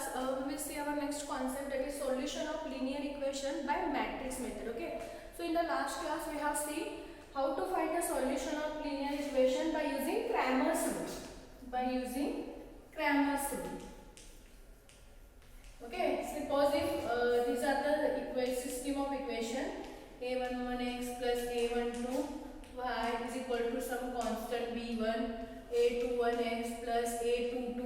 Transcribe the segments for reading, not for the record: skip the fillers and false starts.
class, we will see our next concept, that is solution of linear equation by matrix method. Okay. So in the last class we have seen how to find the solution of linear equation by using Cramer's rule. Okay. Suppose if these are the system of equation a11x plus a12 y is equal to some constant b1, a21x plus a22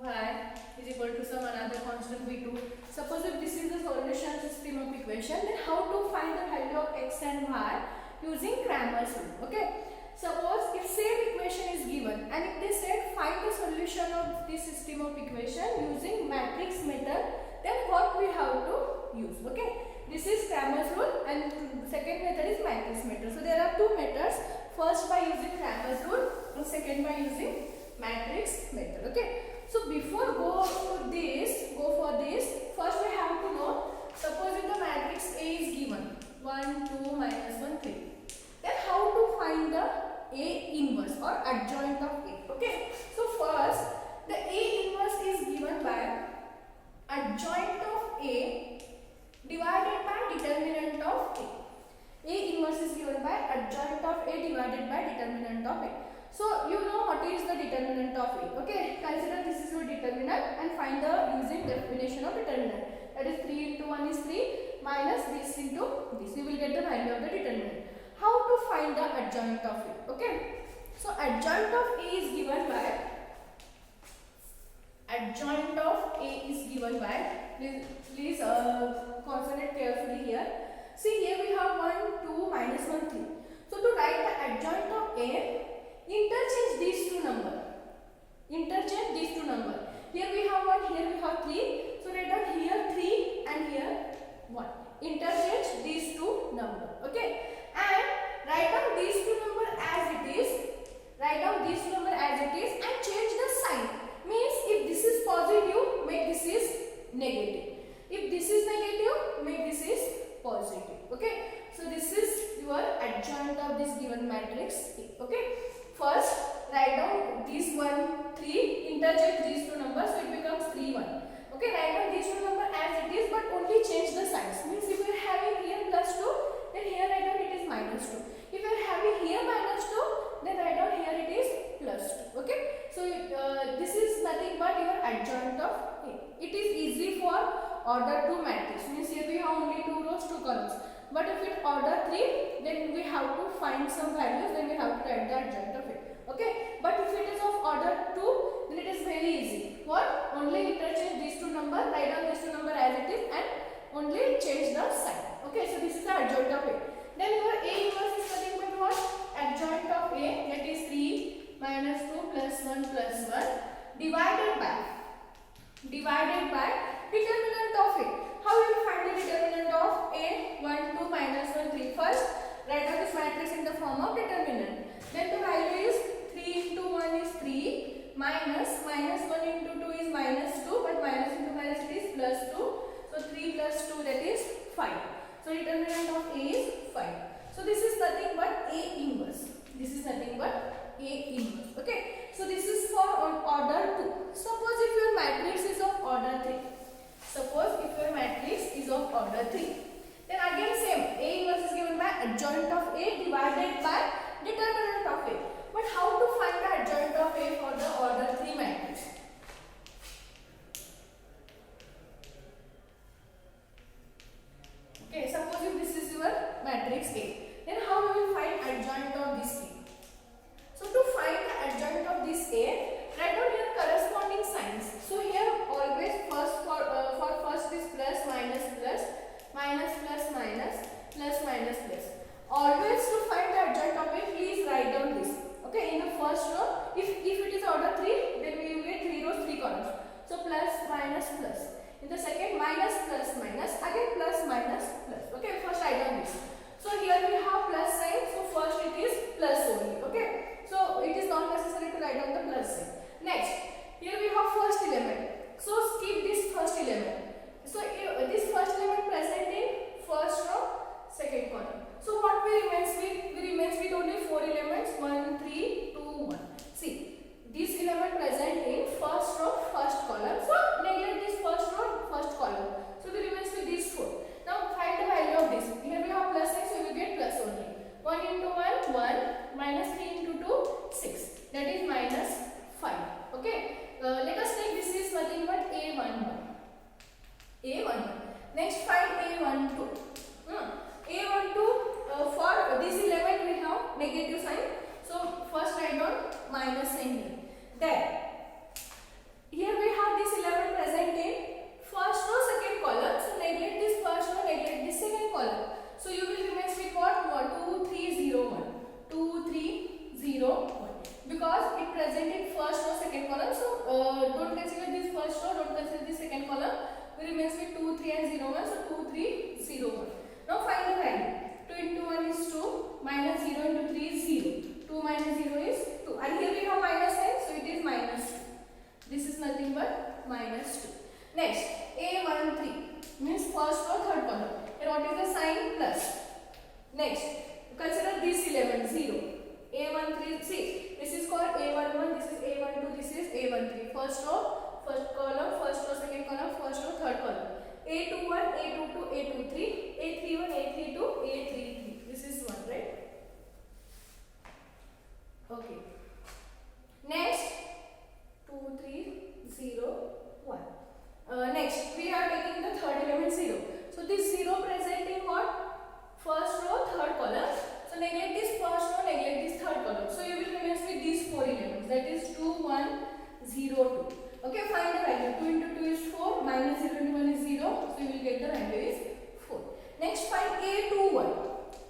y is equal to some another constant b2. Suppose if this is the solution system of equation, then how to find the value of x and y using Cramer's rule. Okay. Suppose if same equation is given and if they said find the solution of this system of equation using matrix method, then what we have to use. Okay. This is Cramer's rule and second method is matrix method. So there are two methods. First by using Cramer's rule and second by using matrix method. Okay. So before go for this, first we have to know, suppose if the matrix A is given 1, 2, minus 1, 3. Then how to find the A inverse or adjoint of A. Okay. So first the A inverse is given by adjoint of A divided by determinant of A. A inverse is given by adjoint of A divided by determinant of A. So you know what is the determinant of A. Okay. Consider this is your determinant and find the using definition of determinant. That is 3 into 1 is 3 minus this into this. You will get the value of the determinant. How to find the adjoint of A? Okay. So adjoint of A is given by please concentrate carefully here. See here we have 1, 2, minus 1, 3. So to write the adjoint of A, interchange these two numbers. Here we have 1, here we have 3. So write down here 3 and here 1. Interchange these two numbers. Okay. And write down these two numbers as it is. And change the sign. Means if this is positive, make this is negative. If this is negative, make this is positive. Okay. So this is your adjoint of this given matrix A. Okay. First, write down this 1, 3, interchange these two numbers, so it becomes 3, 1. Okay. Write down these two numbers as it is, but only change the signs. Means if you are having here plus 2, then here write down it is minus 2. If you are having here minus 2, then write down here it is plus 2. Okay. So this is nothing but your adjoint of A. It is easy for order 2 matrix. Means here we have only 2 rows, 2 columns. But if it order 3, then we have to find some values, then we have to write the adjoint of it. Okay. But if it is of order 2, then it is very easy. What? Only interchange these two numbers, write down these two numbers as it is and only change the sign. Okay. So this is the adjoint of A. Then your A inverse is nothing but what? Adjoint of A, that is 3 minus 2 plus 1 plus 1 divided by determinant of A. How you will find the determinant of A? 1, 2, minus 1, 3. First, write down this matrix in the form of determinant. Then the value is 3 into 1 is 3 minus 1 into 2 is minus 2, but minus into minus it is plus 2. So 3 plus 2, that is 5. So determinant of A is 5. So this is nothing but A inverse. Okay. So this is for order 2. Suppose if your matrix is of order 3. Then again same. A inverse is given by adjoint of A divided by determinant of A. But how to find the adjoint of A for the order 3 matrix? Okay, suppose if this is your matrix A, then how you will find adjoint of this A? So to find the adjoint of this A, write down your corresponding signs. So here always first for first is plus minus plus, minus plus minus, plus minus plus. Always to find the adjoint of A, please write down this. Okay, in the first row, if it is order 3, then we will get 3 rows, 3 columns. So plus minus plus. In the second, minus plus minus, again plus minus plus. Okay, first write down this. So here we have plus sign, so first it is plus only. Okay, so it is not necessary to write down the plus sign. Next, here we have first element. So skip this first element. So this first element present in first row, second column. So what we remains with? We remains with only 4 elements, 1, 3, 2, 1. See, this element present in first row, first column. So neglect this first We remains with 2, 3 and 0, 1. So 2, 3, 0, 1. Now find the value. 2 into 1 is 2, minus 0 into 3 is 0. 2 minus 0 is 2. And here we have minus sign, so it is minus 2. This is nothing but minus 2. Next, A13 means first row, third column. And what is the sign? Plus. Next, consider this element 0. A13, see, this is called A11, this is A12, this is A13. First row, first column, first row, second column, first row, third column. A21, A22, A23, A31, A32, A33. This is 1, right? Okay. Next, 2, 3, 0, 1. Next, we are taking the third element 0. So this 0 present in what? First row, third column. So neglect this first row, neglect this third column. So you will remain with these 4 elements. That is 2, 1, 0, 2. Okay, find the value. 2 into 2 is 4, minus 0 into 1 is 0. So you will get the value is 4. Next, find A21.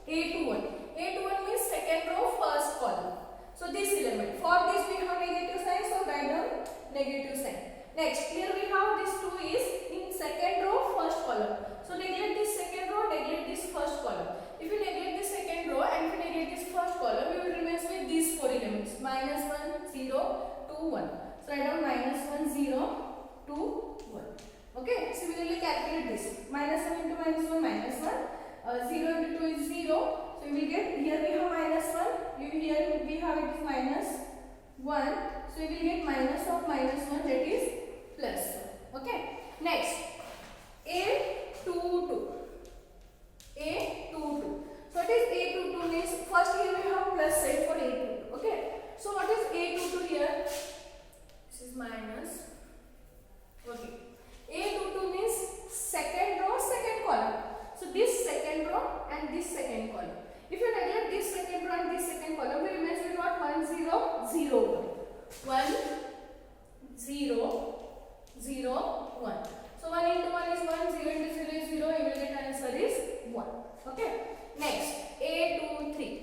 A21. A21 means second row, first column. So this element. For this we have negative sign, so write down negative sign. Next, here we have this 2 is in second row, first column. So neglect this second row, neglect this first column. If you neglect this second row and if you neglect this first column, you will remain with these 4 elements. Minus 1, 0, 2, 1. So write down minus 1, 0, 2, 1. Okay, similarly calculate this. Minus 1 into minus 1, minus 1. 0 into 2 is 0. So we will get, here we have minus 1. Here we have it is minus 1. So we will get minus of minus 1, that is plus 1. Okay. Next, A22. A22. So what is A22 means? First here we have plus sign for A22. Okay. So what is A22 here? This is minus. Okay. A22 means second row, second column. So this second row and this second column. If you neglect this second row and this second column, we remain with what? 1, 0, 0, 1. 1, 0, 0, 1. So 1 into 1 is 1, 0 into 0 is 0, you will get answer is 1. Okay. Next, A23.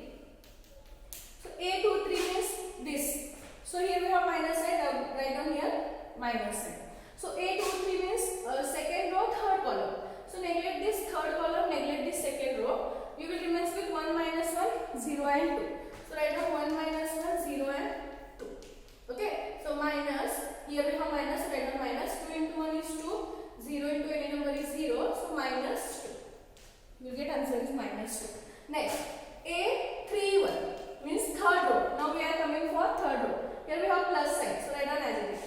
So A23 means this. So here we have minus sign, write down here minus sign. So A23 means second row, third column. So neglect this third column, neglect this second row. You will remain with 1 minus 1, 0 and 2. So write down 1 minus 1, 0 and 2. Okay. So minus, here we have minus, write down minus. 2 into 1 is 2, 0 into any number is 0. So minus 2. You will get answer is minus 2. Next, A31 means third row. Now we are coming for third row. Here we have plus sign. So write down as it is.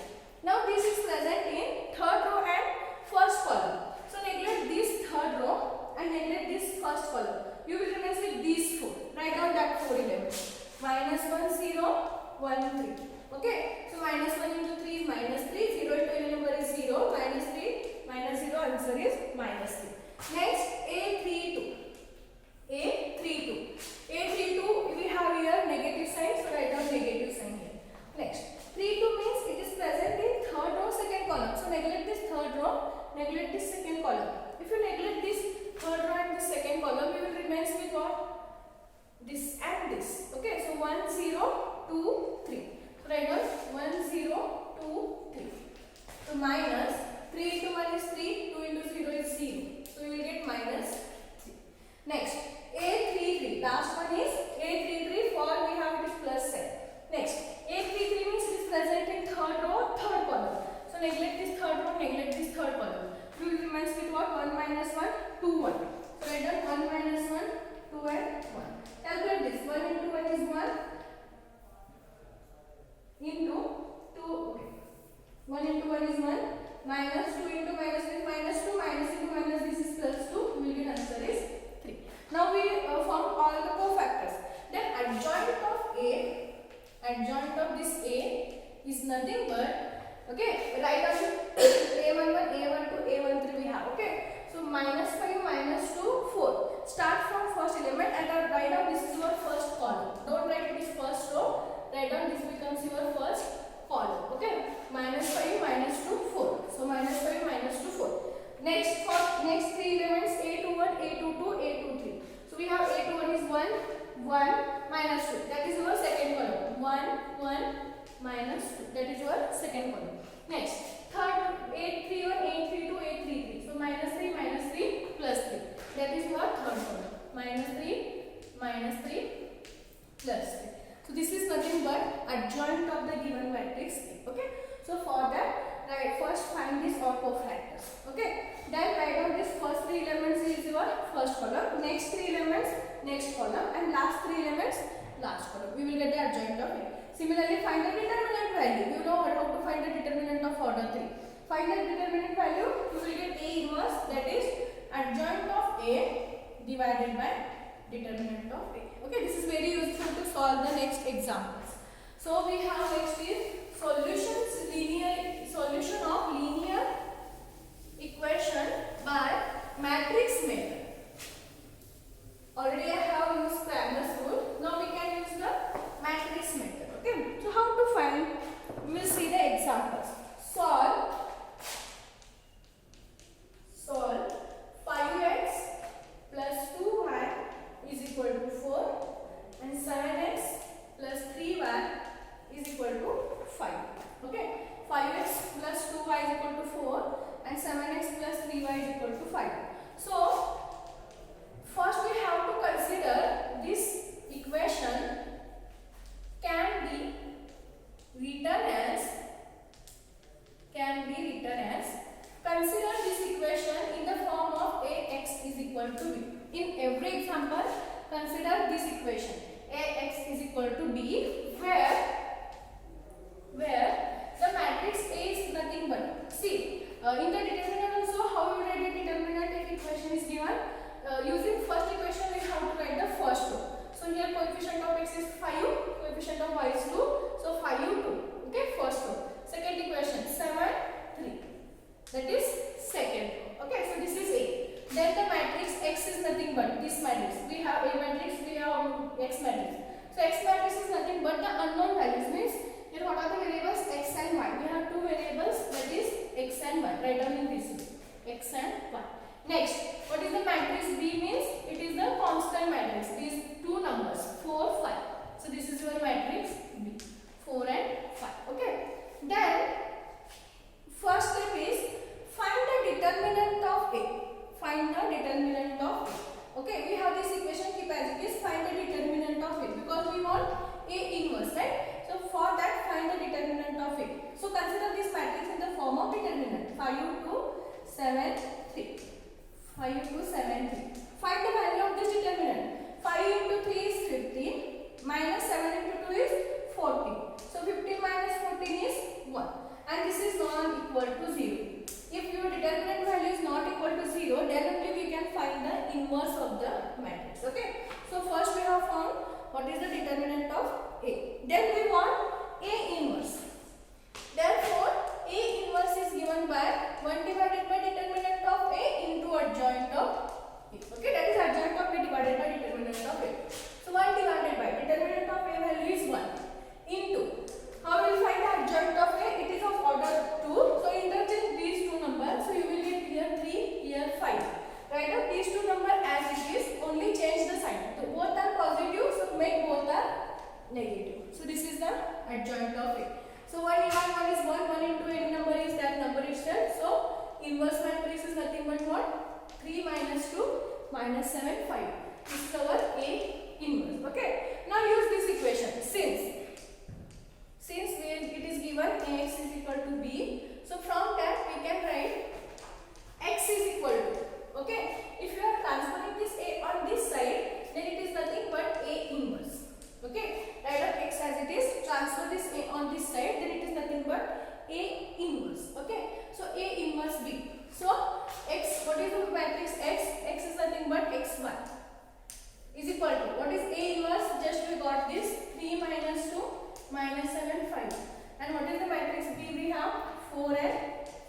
Now this is present in third row and first column. So neglect this third row and neglect this first column. You will remain with these 4. Write down that 4 elements. Minus 1, 0, 1, 3. Okay. So minus 1 into 3 is minus 3. 0 into any number is 0. Minus 3, minus 0. Answer is minus 3. Next, A32. A32. A32 we have here negative sign. So write down negative sign here. Next, 32 means it is present in third row, second column. So neglect this third row, neglect this second column. If you neglect this third row and this second column, you will remain with what? This and this. Okay, so 1, 0, 2, 3. So write down 1, 0, 2, 3. So minus 3 into 1 is 3, 2 into 0 is 0. So you will get minus 3. Next, A33. Last one is A33. For we have this plus sign. Next, A33 means it is present in third row, third column. So neglect this third row, neglect this third column. You will remain with what? 1 minus 1, 2, 1. So write down 1 minus 1, 2 and 1. Calculate this. 1 into 1 is 1 into 2. Okay. 1 into 1 is 1. Minus 2 into minus is minus 2. Minus into minus this is plus 2. You will get answer is 3. Now we found all the cofactors. Then adjoint of A, adjoint of this A is nothing but, okay, write down A11, A12, A13 we have, okay. So minus 5, minus 2, 4. Start from first element and write down this is your first column. Don't write this first row, write down this becomes your first column, okay. Minus 5, minus 2, 4. So minus 5, minus 2, 4. Next, for next 3 elements A21, A22, A23. So we have A21 is 1, 1, minus 2. That is your second column. 1, 1, minus 2. That is your second column. Next, third A31, A32, A33. plus 3. So this is nothing but adjoint of the given matrix A. Okay. So for that, right, first find these auto factors. Okay. Then write down this first 3 elements is your first column, next 3 elements next column, and last 3 elements last column. We will get the adjoint of A. Similarly, find the determinant value. You know how to find the determinant of order 3. Find the determinant value. You will get A inverse, that is adjoint of A divided by determinant of A. Okay, this is very useful to solve the next examples. So we have next is solution of linear equation by matrix method. Already I have used Cramer's rule. Now we can use the matrix method. Okay. So how to find? We will see the examples. Solve 5x plus 2y is equal to 4 and 7x plus 3y is equal to 5. Okay. 5x plus 2y is equal to 4 and 7x plus 3y is equal to 5. So first we have to consider this equation can be written as consider this equation in the form of ax is equal to b. In every example, consider this equation ax is equal to b where the matrix A is nothing but, see, in the determinant also, how you write the determinant if equation is given? Using first equation we have to write the first row. So here coefficient of x is 5, coefficient of y is 2, so 5 2. Okay, first row. Second equation 7 3. That is second row. Okay, so this is A. Then the matrix X is nothing but this matrix. We have A matrix, we have X matrix. So X matrix is nothing but the unknown values, means here what are the variables? X and y. We have two variables, that is X and y. Write down in this way, X and y. Next, what is the matrix B? Means it is the constant matrix. These two numbers 4 5. So this is your matrix B, 4 and 5. Okay. Then first step is find the determinant of A. Find the determinant of A. Okay, we have this equation, keep as it is. Find the determinant of A because we want A inverse, right? So for that, find the determinant of A. So consider this matrix in the form of determinant 5 2 7 3. 5 2 7 3. Find the value of this determinant. 5 into 3 is 15 minus 7 into 2 is 14. So 15 minus 14 is 1 and this is not equal to 0. If your determinant value is not equal to 0, then only we can find the inverse of the matrix. Okay. So first we have found what is the determinant of A. Then we want A inverse. Therefore, A inverse is given by 1 divided by determinant of A into adjoint of A. Okay, that is adjoint of A divided by determinant of A. So 1 divided by determinant of A value is 1 into, how will we find the adjoint of A? It is of order 2. So interchange these two numbers. So you will get here 3, here 5. Write out these two numbers as it is, only change the sign. So both are positive, so make both are negative. So this is the adjoint of A. So 1 into 1 is 1 into any number is that number itself. So inverse matrix is nothing but what? 3 minus 2 minus 7 5. This is our A inverse. Okay. Now use this equation. Since it is given Ax is equal to B, so from that we can write X is equal to, okay, if you are transferring this A on this side, then it is nothing but A inverse. Okay, write out X as it is, transfer this A on this side, then it is nothing but A inverse. Okay, so A inverse B. So X, what is the matrix X? X is nothing but X1 is equal to, what is A inverse? Just we got this 3 minus 2 minus 7 5. And what is the matrix B? We have 4 and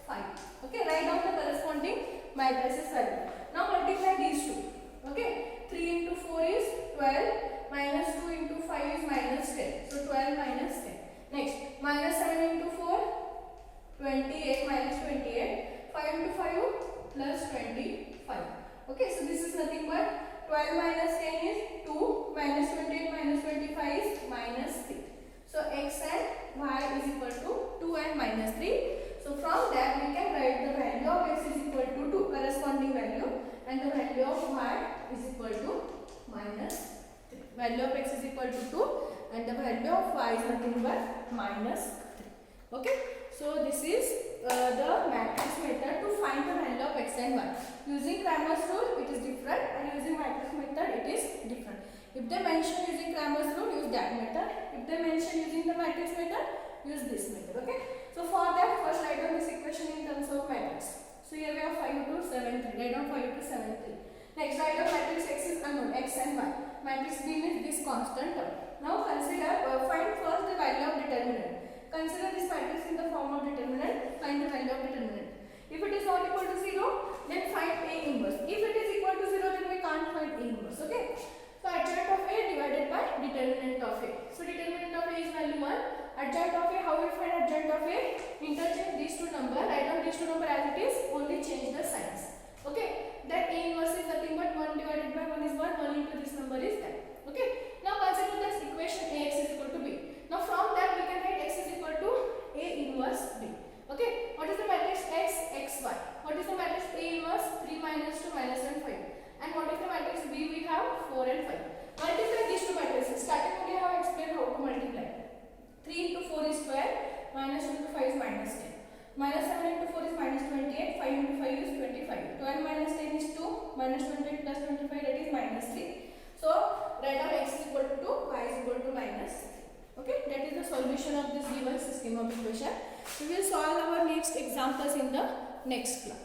5. Okay, write down the corresponding matrices value. Now multiply these two. Okay, 3 into 4 is 12, minus 2 into 5 is minus 10. So 12 minus 10. Next, minus 7 into 4, 28 minus 28. 5 into 5 plus 25. Okay, so this is nothing but 12 minus 10 is 2, minus 28 minus 25 is minus 3. So x and y is equal to 2 and minus 3. So from that we can write the value of x is equal to 2 corresponding value and the value of y is equal to minus 3. Value of x is equal to 2 and the value of y is nothing but minus 3. Okay. So this is the matrix method to find the value of x and y. Using Cramer's rule it is different, and using matrix method it is different. If they mention using Cramer's rule, use that method. If they mention using the matrix method, use this method. Okay. So for that, first write down this equation in terms of matrix. So here we have 5 2 7 3. Write down 5 2 7 3. Next, write down matrix x is unknown, x and y. Matrix B means this constant term. Now consider, find first the value of determinant. Consider this matrix in the form of determinant. Find the value of determinant. If it is not equal to 0, then find A inverse. If it is equal to 0, then we can't find A inverse. Okay. So adjoint of A divided by determinant of A. So determinant of A is value 1. Adjoint of A, how we find adjoint of A? Interchange these two numbers. Write down these two numbers as it is. Only change the signs. Okay. That A inverse is nothing but 1 divided by 1 is 1. 1 into this number is that. Okay. Now consider this equation Ax is equal to B. Now from that we can write x is equal to A inverse B. Okay. What is the matrix x, x, y? What is the matrix A inverse? 3 minus 2 minus 1 5. And what is the matrix B? We have 4 and 5. Multiply these two matrices. Starting only I have explained how to multiply. 3 into 4 is 12. Minus 2 into 5 is minus 10. Minus 7 into 4 is minus 28. 5 into 5 is 25. 12 minus 10 is 2. Minus 28 plus 25, that is minus 3. So write down x is equal to 2, y is equal to minus 3. Okay, that is the solution of this given system of equation. We will solve our next examples in the next class.